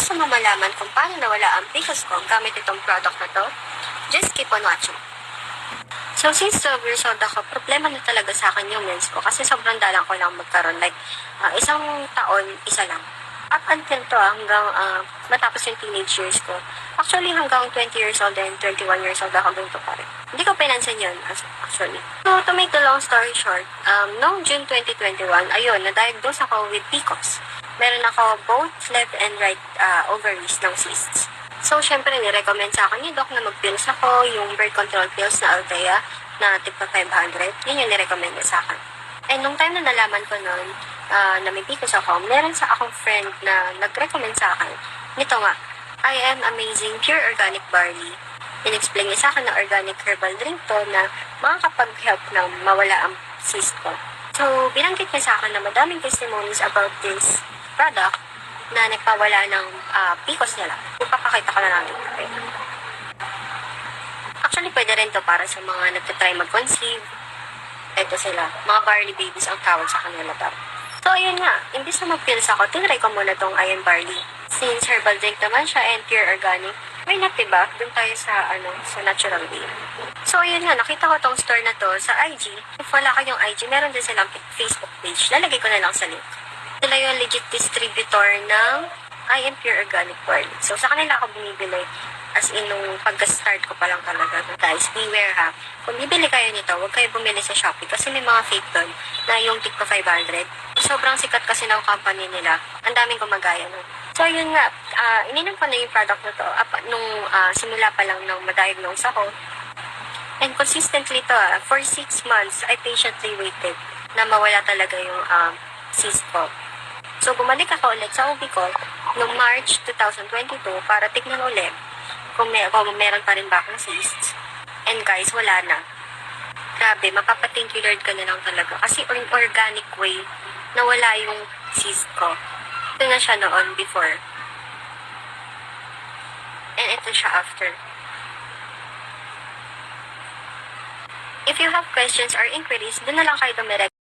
gusto mo malaman kung paano nawala ang PCOS ko gamit itong product na to, just keep on watching. So, since 12 years old ako, problema na talaga sa akin yung mens ko kasi sobrang dalang ko lang magkaroon. Like, isang taon, isa lang. Up until to, hanggang matapos yung teenage years ko. Actually, hanggang 20 years old and 21 years old ako ganito pa rin. Hindi ko pinansin yun, actually. So, to make the long story short, noong June 2021, ayun, na-diagnose ako with PCOS. Meron ako both left and right ovaries ng cysts. So, syempre, nirecommend sa akin ni Doc na mag-pills ako, yung birth control pills na Althea, na tip na 500. Yun yung nirecommend niya sa akin. And nung time na nalaman ko nun, na may PCOS ako, meron sa akong friend na nag-recommend sa akin, nito nga, I Am Amazing Pure Organic Barley. In-explain niya sa akin na organic herbal drink to na makakapag-help na mawala ang cyst ko. So, binanggit niya sa akin na madaming testimonies about this product na nagpawala ng PCOS nila. Ipapakita ko na natin. Okay. Actually, pwede rin to para sa mga nagtatry mag-conceive. Ito sila. Mga barley babies ang tawag sa kanila daw. So, ayun nga. Imbis na mag-pills ako, tinry ko muna tong I Am Barley. Since herbal drink naman siya and pure organic, why not, diba? Doon tayo sa, sa natural way. So, ayun nga. Nakita ko tong store na to sa IG. If wala kayong IG, meron din silang Facebook page. Lalagay ko na lang sa link. Sila yung legit distributor ng I Am Pure Organic Barley. So, sa kanila ako bumibili. As in, nung pag-start ko pa lang talaga. Guys, beware ha. Kung bibili kayo nito, huwag kayo bumili sa Shopee kasi may mga fake doon na yung tig pa 500. Sobrang sikat kasi ng company nila. Ang daming gumagaya nun. So, yun nga. Ininom ko na yung product na to nung simula pa lang nung ma-diagnose ako. And consistently to for 6 months, I patiently waited na mawala talaga yung cyst ko. So, bumalik ako ulit sa OB ko noong March 2022 para tignan ulit kung meron pa rin ba akong cysts. And guys, wala na. Grabe, mapapathank you Lord ka na lang talaga. Kasi organic way, nawala yung cyst ko. Ito na siya noon before. And ito siya after. If you have questions or inquiries, doon na lang kayo dumirect.